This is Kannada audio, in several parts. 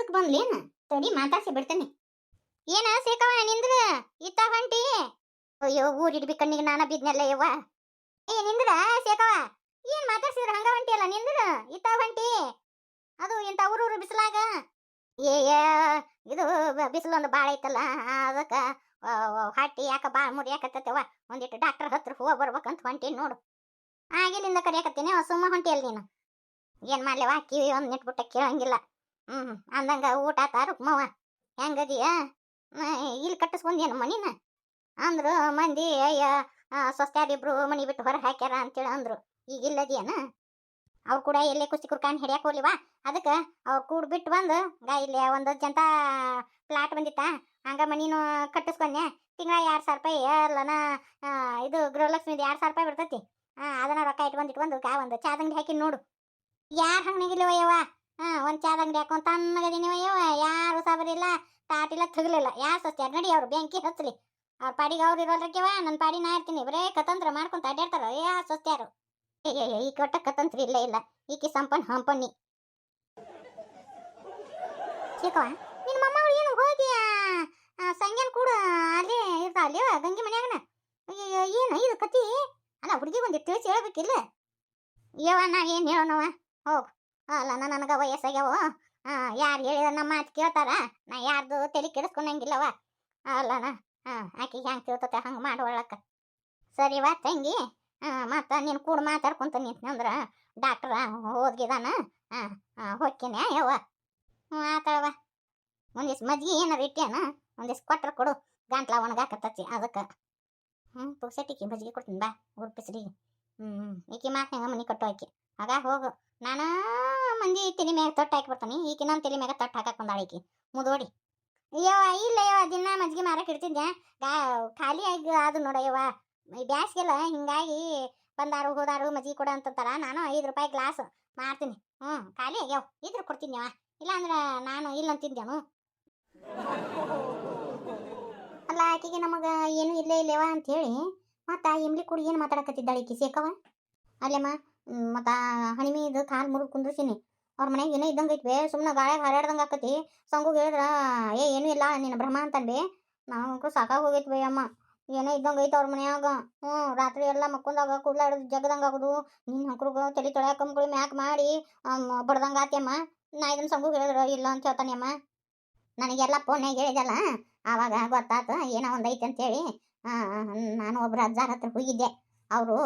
ಇದಕ್ ಬಂದ್ಲೇನ ತಡಿ ಮಾತಾಡ್ಸಿ ಬಿಡ್ತೇನೆ. ಏನ ಸೇಕವ ನಿಂದ್ರ ಇತ್ತ ಹೊಂಟಿ? ಅಯ್ಯೋ ಊರಿಡ್ಬಿ ಕಣ್ಣಿಗೆ ನಾನ ಬಿದ್ನೆಲ್ಲ ಯವ್ವ. ಏ ನಿಂದ್ರ ಸೇಕವ, ಏನ್ ಮಾತಾಡ್ಸಿದ್ರ ಹಂಗ ಹೊಂಟಿ ಅಲ್ಲ ನಿಂದ್ರ ಇತ್ತ ಹೊಂಟಿ? ಅದು ಇಂತ ಊರೂರು ಬಿಸಿಲಾಗ ಏ ಇದು ಬಿಸಿಲೊಂದು ಬಾಳ ಐತಲ್ಲ ಅದಕ್ಕ ಹೊಟ್ಟಿ ಯಾಕ ಬಾಳ ಮುರಿಯಾಕತ್ತವ. ಒಂದಿಟ್ಟು ಡಾಕ್ಟರ್ ಹತ್ರ ಹೋಗ ಬರ್ಬೇಕಂತ ಹೊಂಟೀನಿ ನೋಡು. ಆಗಿಲಿಂದ ಕರಿಯಾಕತ್ತೀನಿ ಸುಮ್ಮ ಹೊಂಟಿ ಅಲ್ ನೀನು. ಏನ್ ಮಾಡ್ಲೇವ ಕಿವಿ ಒಂದ್ ನಿಟ್ಬಿಟ್ಟ ಕೇಳಂಗಿಲ್ಲ. ಅಂದಂಗ ಊಟ ಆತ ರುಕ್ಮವ್ವ ಹೆಂಗದಿಯ? ಇಲ್ಲಿ ಕಟ್ಟಿಸ್ಕೊಂಡೇನು ಮನಿನ ಅಂದ್ರು ಮಂದಿ. ಅಯ್ಯ ಸ್ವಸ್ತ್ಯಾರಿಬ್ರು ಮನಿ ಬಿಟ್ಟು ಹೊರ ಹಾಕ್ಯಾರ ಅಂತೇಳಿ ಅಂದ್ರು. ಈಗ ಇಲ್ಲದಿಯನ? ಅವ್ರು ಕೂಡ ಎಲ್ಲೇ ಕುಸ್ತಿ ಕುರ್ಕಾಣಿ ಹಿಡಿಯಾಕ ಹೋಗ್ಲಿವಾ, ಅದಕ್ಕೆ ಅವ್ರು ಕೂಡ ಬಿಟ್ಟು ಬಂದು ಇಲ್ಲಿ ಒಂದು ಜಂತ ಪ್ಲಾಟ್ ಬಂದಿತ್ತ, ಹಂಗ ಮನಿನೂ ಕಟ್ಟಿಸ್ಕೊಂಡೆ. ತಿಂಗಳ 2,000 ರೂಪಾಯಿ ಅಲ್ಲನ ಇದು ಗೃಹಲಕ್ಷ್ಮಿದು 2,000 ರೂಪಾಯಿ ಬರ್ತೈತಿ. ಅದನ್ನ ರೊಕ್ಕ ಇಟ್ಕೊಂಡು ಒಂದು ಚಾದ ಅಂಗಡಿ ಹಾಕಿ ನೋಡು. ಯಾರು ಹಂಗನಾಗಿಲ್ಲವ ಯವ್ವ. ಒಂದು ಚಾದ ಅಂಗಡಿ ಹಾಕೊಂಡ್ ತನ್ನಗದಿನಿವ ಯವ್ವ. ಯಾರು ಸಾಬರಿಲ್ಲ, ತಾಟಿಲ್ಲ, ತಗಲಿಲ್ಲ. ಯಾರು ಸ್ವಸ್ತ್ಯಾರ ನಡಿ ಅವ್ರು ಬೆಂಕಿ ಹಚ್ಚಲಿ. ಅವ್ರ ಪಾಡಿಗೆ ಅವ್ರು ಇರೋದ್ರಕ್ಕೆವ ನನ್ನ ಪಾಡಿ ನಾ ಇರ್ತೀನಿ. ಬರೇ ಕತಂತ್ರ ಮಾಡ್ಕೊಂತ ಅಡ್ಡಾಡ್ತಾರ ಯಾರು ಸ್ವಸ್ತ್ಯಾರು. ಈ ಕೊಟ್ಟ ಕತಂತ್ರ ಇಲ್ಲ ಇಲ್ಲ. ಈಕಿ ಸಂಪನ್ ಹಂಪಣ್ಣಿ ಚೀಕವ. ನಿನ್ನ ಮೊಮ್ಮಗಳು ಏನು ಹೋಗಿ ಸಂಗ್ಯಾನ್ ಕೂಡ ಅಲ್ಲೇ ಇರ್ತಾವ ಅಲ್ಲೇವ ಗಂಗಿ ಮನ್ಯಾಗನ? ಏನು ಇದು ಕತಿ? ಅಲ್ಲ ಹುಡುಗಿ ಒಂದು ತಿಳಿಸಿ ಹೇಳ್ಬೇಕಿಲ್ಲ ಯವ್ವ. ನಾ ಏನು ಹೇಳೋಣವ ಹೋಗು. ಅಲ್ಲ ನನಗೆ ವಯಸ್ಸಾಗ್ಯಾವ. ಯಾರು ಹೇಳಿದ ನಮ್ಮ ಮಾತು ಕೇಳ್ತಾರ? ನಾ ಯಾರ್ದು ತಲೆ ಕೆಡಿಸ್ಕೊಂಡಂಗಿಲ್ಲವ. ಅಲ್ಲನ ಆಕಿಗೆ ಹೆಂಗೆ ತಿಳ್ತತೆ ಹಂಗೆ ಮಾಡೋಳಕ್ಕ. ಸರಿವಾ ತಂಗಿ. ಮತ್ತು ನೀನು ಕೂಡ ಮಾತಾಡ್ಕೊಂತ ನಿಂತಂದ್ರೆ ಡಾಕ್ಟ್ರ ಹೋದ್ಗಿದಾನ ಹೊಕ್ಕಿನ ಯವ್ವ. ಆತಳವ. ಒಂದಿಷ್ಟು ಮಜ್ಜಿಗೆ ಏನಾರು ಇಟ್ಟೇನ? ಒಂದಿಷ್ಟು ಕೊಟ್ರೆ ಕೊಡು, ಗಂಟ್ಲ ಒಣಗಾಕತ್ತತಿ ಅದಕ್ಕೆ. ಪುಕ್ಸಟ್ಟಿಗೆ ಮಜ್ಜಿಗೆ ಕೊಡ್ತೀನಿ ಬಾ ಉರ್ಪಿಸ್ರಿಗೆ. ಈಕಿ ಮಾತ್ನಾಗ ಮನೆ ಕಟ್ಟು ಆಕಿ. ಆಗ ಹೋಗು. ನಾನು ಮಂದಿ ತಲೆ ಮ್ಯಾಗ ತೊಟ್ಟು ಹಾಕಿ ಬರ್ತಾನೆ, ಈಕಿ ನನ್ನ ತಲೆ ಮ್ಯಾಗ ತೊಟ್ಟು ಹಾಕಕ್ಕೆ ಬಂದಾಳ ಈಕಿ ಮುದೋಡಿ. ಯವ್ವ ಇಲ್ಲ ಯವ್ವ, ದಿನ ಮಜ್ಜಿಗೆ ಮಾರಕ್ಕೆ ಇಡ್ತಿದ್ದೆ. ಖಾಲಿ ಆಗಿ ಅದು ನೋಡಯ್ಯವ್ವ. ಈ ಬ್ಯಾಸ್ಗೆಲ್ಲ ಹಿಂಗಾಗಿ ಬಂದಾರು ಹೋದಾರು ಮಜ್ಜಿಗೆ ಕೊಡ ಅಂತಂತಾರ. ನಾನು 5 ರೂಪಾಯಿ ಗ್ಲಾಸ್ ಮಾರ್ತೀನಿ. ಖಾಲಿ ಆಗ್ಯಾವ ಇದ್ರ ಕೊಡ್ತೀನಿ ಯವ್ವ. ಇಲ್ಲಾಂದ್ರೆ ನಾನು ಇಲ್ಲ ಅಂತಿದ್ದೇನು. ಅಲ್ಲ ಆಕಿಗೆ ನಮಗೆ ಏನು ಇಲ್ಲೇ ಇಲ್ಲೇವ ಅಂಥೇಳಿ ಮತ್ತು ಇಮ್ಲಿ ಕೂಡ ಏನು ಮಾತಾಡಕತ್ತಿದ್ದಾಳೆ ಈಕಿ ಸೇಕವ. ಅಲ್ಲೇಮ್ಮ ಮತ್ತು ಹಣಿಮೆ ಇದು ಕಾಲು ಮುರಿದು ಕುಂದ್ರಿಸೀನಿ. ಅವ್ರ ಮನೆಗೆ ಏನೋ ಇದ್ದಂಗೆ ಐತ್ವೆ. ಸುಮ್ಮನೆ ಗಾಳಿಯಾಗ ಹಾರಾಡ್ದಂಗೆ ಆಕತಿ. ಸಂಗುಗೆ ಹೇಳಿದ್ರ ಏನೂ ಇಲ್ಲ ನಿನ್ನ ಭ್ರಮ ಅಂತನ್ಬಿ. ನಾವು ಸಾಕಾಗಿ ಹೋಗೈತ್ವಿ ಅಮ್ಮ. ಏನೋ ಇದ್ದಂಗೆ ಐತೆ ಅವ್ರ ಮನ್ಯಾಗ. ರಾತ್ರಿ ಎಲ್ಲ ಮಕ್ಕೊಂದಾಗ ಕೂಡ್ಲ ಹಿಡಿದು ಜಗದಂಗೆ ಆಗೋದು. ನಿನ್ನ ಹಂಕ್ರಿಗೆ ತಲೆ ತೊಳ್ಯಾಕಂಬ್ಗಳು ಮ್ಯಾಕ್ ಮಾಡಿ ಬಡ್ದಂಗೆ ಆತಿಯಮ್ಮ. ನಾ ಇದನ್ನ ಸಂಗುಗೆ ಹೇಳಿದ್ರ ಇಲ್ಲ ಅಂತ ಹೇಳ್ತಾನೆ ಅಮ್ಮ. ನನಗೆಲ್ಲ ಫೋನ್ಯಾಗ ಹೇಳಿದೆಲ್ಲ ಆವಾಗ ಗೊತ್ತಾತು ಏನೋ ಒಂದು ಐತೆ ಅಂತೇಳಿ. ನಾನು ಒಬ್ರು ಅಜ್ಜಾರ ಹತ್ರ ಹೋಗಿದ್ದೆ. ಅವರು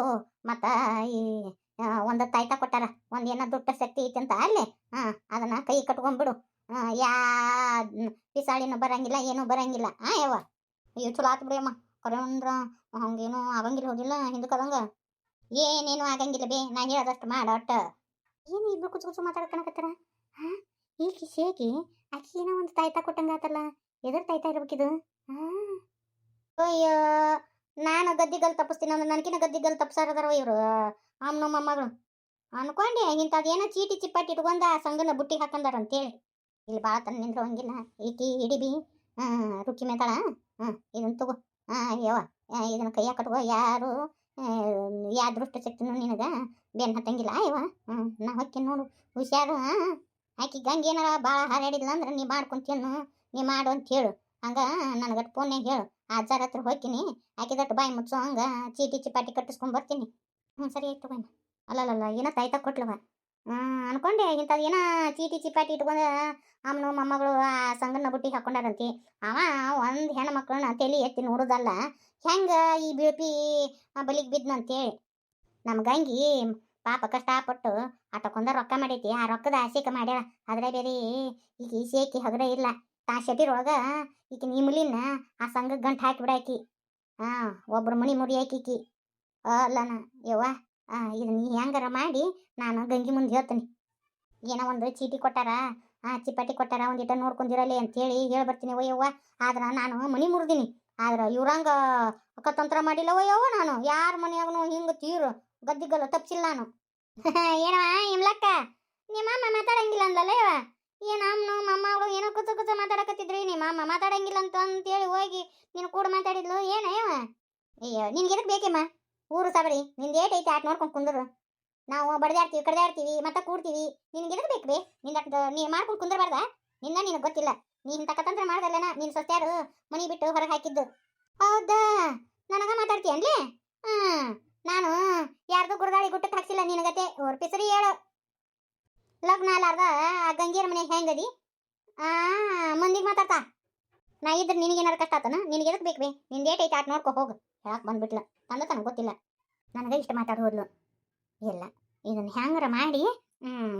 ಮತ್ತು ಈ ಒಂದು ತಾಯ್ತ ಕೊಟ್ಟಾರ. ಒಂದು ಏನೋ ದುಡ್ಡ ಶಕ್ತಿ ಐತೆ ಅಂತ ಅಲ್ಲೇ. ಅದನ್ನು ಕೈ ಕಟ್ಕೊಂಡ್ಬಿಡು. ಯಾ ಪಿಸಾಳಿನೂ ಬರಂಗಿಲ್ಲ ಏನೂ ಬರಂಗಿಲ್ಲ. ಯವ್ವ ಅಯ್ಯೋ ಚಲೋ ಆತು ಬಿಡಿ ಅಮ್ಮ. ಕರೆ ಅಂದ್ರೆ ಹಂಗೇನು ಆಗಂಗಿಲ್ಲ ಹೋಗಿಲ್ಲ ಹಿಂದಕ್ಕದಂಗೆ. ಏನೇನು ಆಗಂಗಿಲ್ಲ ಬೇ, ನಾ ಹೇಳೋದಷ್ಟು ಮಾಡ ಒಟ್ಟ. ಏನು ಇಬ್ರು ಕುಚ್ಚು ಕುಚ್ಚು ಮಾತಾಡ್ಕಣಕತ್ತಾರ? ಈಕಿ ಸೇಕಿ ಆಕಿ ಏನೋ ಒಂದು ತಾಯ್ತ ಕೊಟ್ಟಂಗಾತಲ್ಲ. ಎದ್ರ ತಾಯ್ತ ಇರ್ಬೇಕಿದು? ಅಯ್ಯೋ ನಾನು ಗದ್ದಿಗಲ್ ತಪ್ಪಿಸ್ತೀನಿ ಅಂದ್ರೆ ನನಗಿನ ಗದ್ದಿಗಲ್ ತಪ್ಸಾರದಾರವ ಇವರು ಅಮ್ಮನ ಮೊಮ್ಮಗಳು ಅನ್ಕೊಂಡೆ. ಇಂಥದ್ದೇನೋ ಚೀಟಿ ಚಿಪ್ಪಾಟಿ ಇಟ್ಕೊಂಡ ಸಂಗನ ಬುಟ್ಟಿ ಹಾಕಂದಾರ ಅಂತೇಳಿ. ಇಲ್ಲಿ ಭಾಳ ತನ್ನ ನಿಂದ್ರ ಹಂಗಿಲ್ಲ. ಈಕಿ ಹಿಡಿಬಿ ರುಕ್ಕಿ ಮೇತಾಳ. ಇದನ್ನು ತಗೋ. ಯವ್ವ ಇದನ್ನು ಕೈಯಾಗ ಕಟ್ಕೋ. ಯಾರು ಯಾ ದೃಷ್ಟ ಶಕ್ತಿನೂ ನಿನಗೆ ಬೆನ್ನು ಹತ್ತಂಗಿಲ್ಲ ಯವ್ವ. ನಾ ಹೊಕ್ಕಿ ನೋಡು ಹುಷಾರು. ಆಕಿ ಗಂಗೆ ಏನಾರ ಭಾಳ ಹಾರಾಡಿದ್ಲ ಅಂದ್ರೆ ನೀ ಮಾಡ್ಕೊಂತೇನು ನೀ ಮಾಡು ಅಂತ ಹೇಳು. ಹಂಗೆ ನನಗಟ್ಟು ಫೋನ್ಯಾಗ ಹೇಳು. ಆ ಅಜ್ಜಾರ ಹತ್ರ ಹೋಗ್ತೀನಿ. ಆಕಿದಟ್ಟು ಬಾಯಿ ಮುಚ್ಚೋ ಹಂಗೆ ಚೀಟಿ ಚಿಪಾಟಿ ಕಟ್ಟಿಸ್ಕೊಂಡು ಬರ್ತೀನಿ. ಸರಿ ಆಯ್ತು ಬಣ್ಣ. ಅಲ್ಲಲ್ಲ ಏನೋ ತಾಯ್ತ ಕೊಟ್ಲವ. ಅನ್ಕೊಂಡೆ ಇಂಥದ್ದು ಏನೋ ಚೀಟಿ ಚಿಪಾಟಿ ಇಟ್ಕೊಂಡು ಅಮ್ಮನು ಮೊಮ್ಮಗಳು ಆ ಸಂಗನ ಬುಟ್ಟಿಗೆ ಹಾಕೊಂಡಾರಂತಿ. ಅವ ಒಂದು ಹೆಣ್ಣು ಮಕ್ಕಳನ್ನ ತಲೆ ಎತ್ತಿ ನೋಡೋದಲ್ಲ ಹೆಂಗೆ ಈ ಬಿಳ್ಪಿ ಬಲಿಗೆ ಬಿದ್ನಂತೇಳಿ. ನಮ್ಮ ಗಂಗಿ ಪಾಪ ಕಷ್ಟಪಟ್ಟು ಆಟಕೊಂದ ರೊಕ್ಕ ಮಾಡೈತಿ. ಆ ರೊಕ್ಕದ ಆಸೆಕ ಮಾಡ್ಯಾಳ. ಆದ್ರೆ ಬೇರೆ ಈಗ ಈ ಸೇಕಿ ಹಗರ ಇಲ್ಲ. ತಾ ಶೆಟಿರೊಳಗ ಈಕಿ ಇಮ್ಲಿನ ಆ ಸಂಘಕ್ಕೆ ಗಂಟು ಹಾಕಿಬಿಡಾಕಿ. ಒಬ್ರು ಮಣಿ ಮುರಿಯಾಕಿ. ಅಲ್ಲನ ಯವ್ವ ಇದು ನೀ ಹೆಂಗಾರ ಮಾಡಿ ನಾನು ಗಂಗಿ ಮುಂದೆ ಹೇಳ್ತೀನಿ. ಏನೋ ಒಂದು ಚೀಟಿ ಕೊಟ್ಟಾರ, ಚಿಪಾಟಿ ಕೊಟ್ಟಾರ, ಒಂದಿಟ ನೋಡ್ಕೊಂಡಿರಲಿ ಅಂತೇಳಿ ಹೇಳಿ ಬರ್ತೀನಿ ಯವ್ವ. ಆದ್ರೆ ನಾನು ಮಣಿ ಮುರಿದೀನಿ. ಆದ್ರೆ ಇವ್ರಂಗ ಕತಂತ್ರ ಮಾಡಿಲ್ಲವ ಯವ್ವ. ನಾನು ಯಾರ ಮನೆಯಾಗನು ಹಿಂಗೆ ತೀರು ಗದ್ದಿಗಲ್ಲ ತಪ್ಸಿಲ್ಲ ನಾನು. ಏನವ ಇಮ್ಲಕ್ಕ ನಿಮ್ಮ ಅಮ್ಮ ಮಾತಾಡಂಗಿಲ್ಲ ಅಂದಲ್ಲ ಯವ್ವ. ಏನು ಅಮ್ಮನು ಮಮ್ಮಗಳು ಏನೋ ಕುಚ್ಚ ಕುಚ್ಚ ಮಾತಾಡಕತ್ತಿದ್ರಿ. ನಿಮ್ಮ ಅಮ್ಮ ಮಾತಾಡಂಗಿಲ್ಲ ಅಂತೇಳಿ ಹೋಗಿ ನೀನು ಕೂಡ ಮಾತಾಡಿದ್ಲು ಏನ ಯವ್ವ? ಅಯ್ಯೋ ನಿನ್ಗೆ ಎದಕ್ಕೆ ಬೇಕಮ್ಮ ಊರು ಸಾಬರಿ? ನಿಂದು ಏಟ್ ಐತೆ ಆಟ ನೋಡ್ಕೊಂಡು ಕುಂದ್ರು. ನಾವು ಬಡ್ದಾಡ್ತೀವಿ ಕಡ್ದಾಡ್ತೀವಿ ಮತ್ತೆ ಕೂಡ್ತೀವಿ. ನಿನ್ಗೆ ಎದಕ್ಕೆ ಬೇಕು ಬೇ? ನೀನು ಮಾಡ್ಕೊಂಡು ಕುಂದ್ರಬಾರ್ದ? ನಿನ್ನ ನಿನಗೆ ಗೊತ್ತಿಲ್ಲ. ನೀನ್ ತಕತಂತ್ರ ಮಾಡ್ದಲ್ಲನ ನೀನ್ ಸೊಸ್ಯಾರು ಮನಿ ಬಿಟ್ಟು ಹೊರಗೆ ಹಾಕಿದ್ದು. ಹೌದಾ? ನನಗ ಮಾತಾಡ್ತೀಯನ್ಲಿ? ಹ್ಮ್. ನಾನು ಯಾರ್ದು ಗುರುದಾಳಿ ಗುಟ್ಟಕ್ಕೆ ಹಾಕ್ಸಿಲ್ಲ ನಿನಗತೆ ಒರ್ಪಿಸ್ರಿ ಹೇಳು. ಲಗ್ನ ಅಲ್ಲಾರ್ದ ಆ ಗಂಗಿಯರ ಮನೆ ಹೆಂಗದಿ? ಆ ಮಂದಿಗೆ ಮಾತಾಡ್ತಾ ನಾ ಇದ್ರೆ ನಿನಗೇನಾರು ಕಷ್ಟ ಆತನ? ನಿನಗೆ ಎದಕ್ಕೆ ಬೇಕ್ರಿ? ನಿನ್ ಡೇಟ್ ಐತೆ ಆಟ ನೋಡ್ಕೊ ಹೋಗು. ಹೇಳಕ್ ಬಂದ್ಬಿಟ್ಲ ತಂದ ತನಗೆ ಗೊತ್ತಿಲ್ಲ. ನನಗೆ ಇಷ್ಟ ಮಾತಾಡಿ ಹೋದ್ಲು. ಇಲ್ಲ ಇದನ್ನ ಹ್ಯಾಂಗಾರ ಮಾಡಿ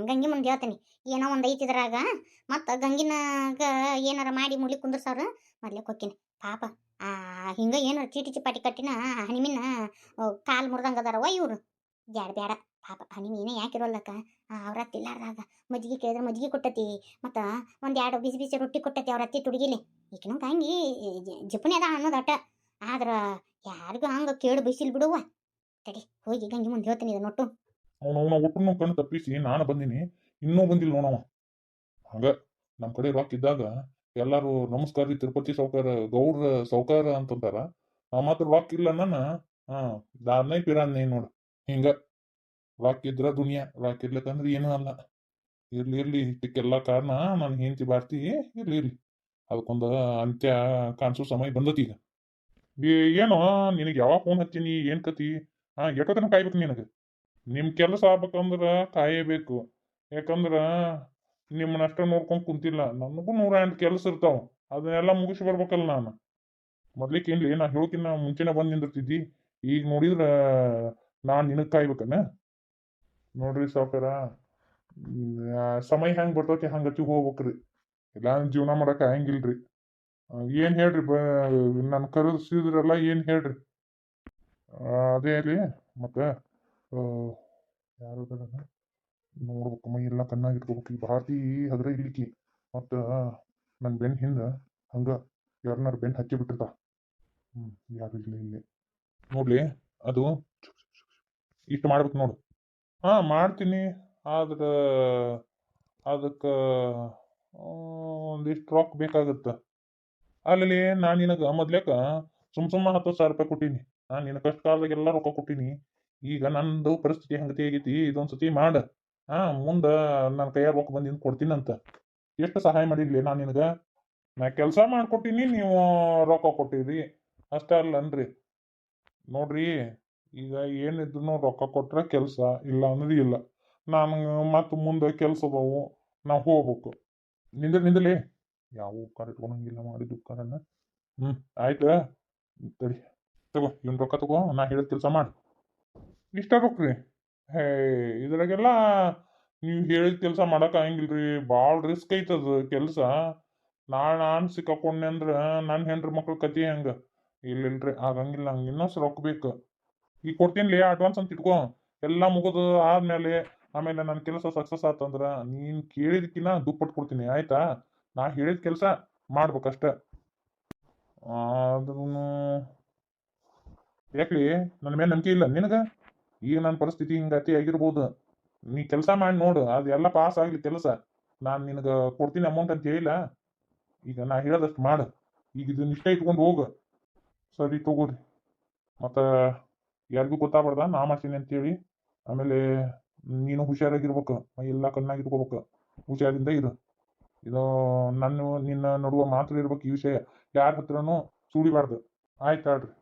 ಗಂಗಿ ಮುಂದೆ ಹೇಳ್ತೀನಿ. ಏನೋ ಒಂದು ಐತಿದ್ರಾಗ ಮತ್ತು ಗಂಗಿನಾಗ ಏನಾರ ಮಾಡಿ ಮುಡ್ಲಿ ಕುಂದ್ರಸವ್ರ ಮೊದ್ಲೇ ಕೊಕ್ಕಿನಿ ಪಾಪ. ಹಿಂಗೆ ಏನಾರ ಚೀಟಿ ಚಿಪಾಟಿ ಕಟ್ಟಿನ ಹಣಿಮಿನ ಕಾಲು ಮುರಿದಂಗದಾರವ ಇವರು. ಬ್ಯಾಡ ಬ್ಯಾಡ ಪಾಪ ಹಣಿಮಿ ಏನೇ ಯಾಕಿರೋಲ್ಲಕ್ಕ. ಅವ್ರ ಅತ್ತಿ ಇಲ್ಲಾರ್ದಾಗ ಮಜ್ಜಿಗೆ ಕೇಳಿದ್ರೆ ಮಜ್ಜಿಗೆ ಕೊಟ್ಟತಿ, ಮತ್ತು ಒಂದೆರಡು ಬಿಸಿ ಬಿಸಿ ರೊಟ್ಟಿ ಕೊಟ್ಟತಿ ಅವ್ರ ಅತ್ತಿ ತುಡುಗಿಲಿ. ಈಗಿನ ಹಂಗೆ ಜಿಪಣಿ ಅದ ಅನ್ನೋದು ಅಟ. ಆದ್ರೆ ಯಾರಿಗೂ ಹಂಗೆ ಕೇಳು ಬೈಸಿಲ್ ಬಿಡುವ. ತಡಿ ಹೋಗಿ ಗಂಗಿ ಮುಂದೆ ಹೇಳ್ತೀನಿ ಇದು ನೋಟು. ಅವನವನ ಒಟ್ಟನ್ನು ಕಣ್ಣು ತಪ್ಪಿಸಿ ನಾನು ಬಂದೀನಿ, ಇನ್ನೂ ಬಂದಿಲ್ಲ ನೋಡವ. ಹಂಗ ನಮ್ಮ ಕಡೆ ರೊಕ್ಕ ಇದ್ದಾಗ ಎಲ್ಲಾರು ನಮಸ್ಕಾರ ರೀ ತಿರುಪತಿ ಸಾವ್ಕಾರ ಗೌಡ್ರ ಸಾವ್ಕಾರ ಅಂತಂತಾರ. ಮಾತ್ರ ರೊಕ್ಕ ಇಲ್ಲ ನನ್ನ ದಾರ್ನೈ ಪಿರಾನ್ನೇ ನೋಡು. ಹಿಂಗ ರೊಕ್ಕ ಇದ್ರ ದುನಿಯಾ, ರೊಕ್ಕ ಇರ್ಲಿಕ್ಕಂದ್ರೆ ಏನೂ ಅಲ್ಲ. ಇರ್ಲಿ ಇರ್ಲಿ ಇದಕ್ಕೆಲ್ಲ ಕಾರಣ ನನ್ನ ಹೆಂಡತಿ ಬಾರ್ತಿ. ಇರ್ಲಿ ಇರ್ಲಿ ಅದಕ್ಕೊಂದು ಅಂತ್ಯ ಕಾಣಿಸೋ ಸಮಯ ಬಂದತಿ ಈಗ. ಏನೋ ನಿನಗೆ ಯಾವಾಗ ಫೋನ್ ಹಚ್ಚೀನಿ ಏನ್ ಕತಿ? ಎಷ್ಟೊತ್ತನ ಕಾಯ್ಬೇಕು ನಿನಗೆ? ನಿಮ್ಮ ಕೆಲಸ ಆಗ್ಬೇಕಂದ್ರೆ ಕಾಯಬೇಕು. ಯಾಕಂದ್ರೆ ನಿಮ್ಮನ್ನಷ್ಟ ನೋಡ್ಕೊಂಡು ಕುಂತಿಲ್ಲ, ನನಗೂ 108 ಕೆಲಸ ಇರ್ತಾವ. ಅದನ್ನೆಲ್ಲ ಮುಗಿಸಿ ಬರ್ಬೇಕಲ್ಲ ನಾನು. ಮೊದ್ಲಿಕ್ಕೆ ಏನ್ಲಿ ನಾ ಹೇಳೋಕಿನ್ನ ಮುಂಚೆನೆ ಬಂದು ನಿಂದಿರ್ತಿದ್ದಿ. ಈಗ ನೋಡಿದ್ರ ನಾನು ನಿನಗೆ ಕಾಯ್ಬೇಕನ್ನ? ನೋಡ್ರಿ ಸಾವ್ಕಾರ, ಸಮಯ ಹೆಂಗೆ ಬರ್ತೈತಿ ಹಂಗತಿ ಹೋಗ್ಬೇಕ್ರಿ. ಇಲ್ಲ ಜೀವನ ಮಾಡಕ್ಕೆ ಆಗಂಗಿಲ್ರಿ. ಏನು ಹೇಳ್ರಿ ನಾನು ಕರೆಸಿದ್ರಲ್ಲ ಏನು ಹೇಳ್ರಿ? ಅದೇ ರೀ ಮತ್ತೆ ಯಾರು ನೋಡ್ಬೇಕು, ಮೈ ಎಲ್ಲ ಕಣ್ಣಾಗಿಟ್ಕೋಬೇಕು. ಈ ಭಾರತಿ ಹದ್ರ ಇಲ್ಲಿಕ್ಕಿ ಮತ್ತು ನನ್ನ ಬೆನ್ನ ಹಿಂದೆ ಹಂಗ ಯಾರನ್ನಾರು ಬೆನ್ನು ಹಚ್ಚಿ ಬಿಟ್ಟಿರ್ತಾ. ಯಾರು ಇಲ್ಲ ಇಲ್ಲಿ ನೋಡ್ಲಿ. ಅದು ಇಷ್ಟು ಮಾಡ್ಬೇಕು ನೋಡು. ಮಾಡ್ತೀನಿ. ಆದ್ರೆ ಅದಕ್ಕೆ ಒಂದಿಷ್ಟು ರೊಕ್ಕ ಬೇಕಾಗತ್ತ. ಅಲ್ಲಿ ನಾನು ನಿನಗೆ ಮೊದ್ಲೇಕ ಸುಮ್ಮ 10,000 ರೂಪಾಯಿ ಕೊಟ್ಟೀನಿ. ನಿನ್ನ ಕಷ್ಟ ಕಾಲದಾಗೆಲ್ಲ ರೊಕ್ಕ ಕೊಟ್ಟೀನಿ. ಈಗ ನಂದು ಪರಿಸ್ಥಿತಿ ಹಂಗತಿ ಆಗೈತಿ. ಇದೊಂದ್ಸತಿ ಮಾಡ. ಮುಂದೆ ನನ್ನ ಕೈಯಾಗ ರೊಕ್ಕ ಬಂದಿಂದ ಕೊಡ್ತೀನಂತ. ಎಷ್ಟು ಸಹಾಯ ಮಾಡಿರ್ಲಿ ನಾನು ನಿನಗೆ? ನಾ ಕೆಲಸ ಮಾಡ್ಕೊಟ್ಟೀನಿ, ನೀವು ರೊಕ್ಕ ಕೊಟ್ಟಿರಿ ಅಷ್ಟೇ ಅಲ್ಲನ್ರಿ. ನೋಡ್ರಿ ಈಗ ಏನಿದ್ರು ರೊಕ್ಕ ಕೊಟ್ರೆ ಕೆಲಸ, ಇಲ್ಲ ಅಂದ್ರೆ ಇಲ್ಲ. ನಾನು ಮತ್ತು ಮುಂದೆ ಕೆಲಸ ಅದಾವು, ನಾವು ಹೋಗ್ಬೇಕು. ನಿಂದ್ರಲಿ ಯಾವ ಉಪಕಾರ ಇಟ್ಕೊಳಂಗಿಲ್ಲ ಮಾಡಿದ ಉಪಕಾರನ. ಆಯ್ತು ತಡಿ, ತಗೋ ಇವ್ನ ರೊಕ್ಕ ತಗೋ. ನಾ ಹೇಳಿದ ಕೆಲಸ ಮಾಡಿ. ಇಷ್ಟ ರೊಕ್ರಿ? ಇದ್ರಾಗೆಲ್ಲ ನೀವು ಹೇಳಿದ ಕೆಲಸ ಮಾಡಕ್ ಆಗಂಗಿಲ್ರಿ. ಭಾಳ ರಿಸ್ಕ್ ಐತದ ಕೆಲಸ. ನಾನು ಸಿಕ್ಕಾಕೊಂಡೆ ಅಂದ್ರೆ ನನ್ನ ಹೆಂಡ್ರ ಮಕ್ಳ ಕತಿ ಹೆಂಗ? ಇಲ್ಲಿಲ್ರಿ ಆಗಂಗಿಲ್ಲ. ಹಂಗೆ ಇನ್ನೊಂದು ರೊಕ್ಕ ಬೇಕು. ಈಗ ಕೊಡ್ತೀನಿ ಅಡ್ವಾನ್ಸ್ ಅಂತ ಇಟ್ಕೋ. ಎಲ್ಲ ಮುಗಿದು ಆದ್ಮೇಲೆ ಆಮೇಲೆ ನನ್ನ ಕೆಲಸ ಸಕ್ಸಸ್ ಆತಂದ್ರ ನೀನು ಕೇಳಿದಕ್ಕಿನ್ನ ದುಪ್ಪಟ್ಟು ಕೊಡ್ತೀನಿ. ಆಯ್ತಾ? ನಾ ಹೇಳಿದ ಕೆಲಸ ಮಾಡ್ಬೇಕಷ್ಟ. ಆದ್ರೂ ಯಾಕ್ಲಿ ನನ್ನ ಮೇಲೆ ನಂಬಿಕೆ ಇಲ್ಲ ನಿನಗೆ? ಈಗ ನನ್ನ ಪರಿಸ್ಥಿತಿ ಹಿಂಗತಿ ಆಗಿರ್ಬೋದು. ನೀ ಕೆಲಸ ಮಾಡಿ ನೋಡು, ಅದೆಲ್ಲ ಪಾಸ್ ಆಗಲಿ ಕೆಲಸ. ನಾನು ನಿನಗೆ ಕೊಡ್ತೀನಿ ಅಮೌಂಟ್ ಅಂತ ಹೇಳಿಲ್ಲ. ಈಗ ನಾ ಹೇಳೋದಷ್ಟು ಮಾಡು. ಈಗ ಇದನ್ನ ಇಷ್ಟ ಇಟ್ಕೊಂಡು ಹೋಗು. ಸರಿ ತಗೋರಿ. ಮತ್ತು ಯಾರಿಗೂ ಗೊತ್ತಾಗ್ಬಾರ್ದ ನಾ ಮಾಡ್ತೀನಿ ಅಂತೇಳಿ. ಆಮೇಲೆ ನೀನು ಹುಷಾರಾಗಿರ್ಬೇಕು, ಎಲ್ಲ ಕಣ್ಣಾಗಿಟ್ಕೋಬೇಕು. ಹುಷಾರಿಂದ ಇರು. ಇದು ನಿನ್ನ ನಡುವ ಮಾತ್ರ ಇರ್ಬೇಕು ಈ ವಿಷಯ. ಯಾರ ಹತ್ರನೂ ಸುಳಿಬಾರ್ದು. ಆಯ್ತಾಳ್ರಿ.